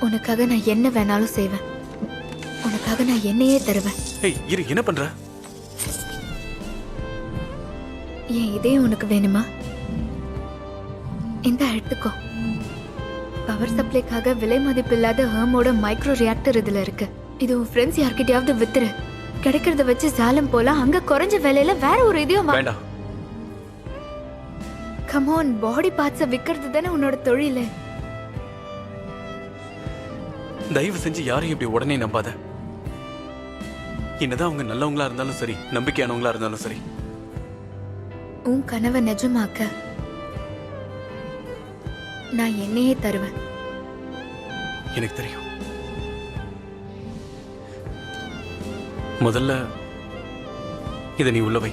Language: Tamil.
உனக்காக நான் என்ன வேணாலும் செய்வேன். உனக்காக நான் என்னையே தருவேன். ஏய் இரு, என்ன பண்ற? என் இதே உனக்கு வேணுமா? இந்த எடுத்துக்கோ. பவர் சப்ளைக்காக விலை மதிப்பில்லாத ஹேமோட மைக்ரோ ரியாக்டர் இதுல இருக்கு. இது உன் ஃப்ரெண்ட்ஸ் யார்கிட்டயாவது வித்துரு. கிடைக்கிறத வச்சு சாலம் போல அங்க குறைஞ்ச விலையில வேற ஒரு இதையும் வேண்டாம். கமான், பாடி பார்ட்ஸ விக்கிறது தானே உன்னோட தொழில். தயவு செஞ்சு யாரையும் இப்படி உடனே நம்பாத. என்னதான் அவங்க நல்லவங்களா இருந்தாலும் சரி, நம்பிக்கையானவங்களா இருந்தாலும் சரி, உன் கனவை நிஜமாக்க நான் என்னையே தருவேன். எனக்கு தெரியும். முதல்ல இதை நீ உள்ள வை.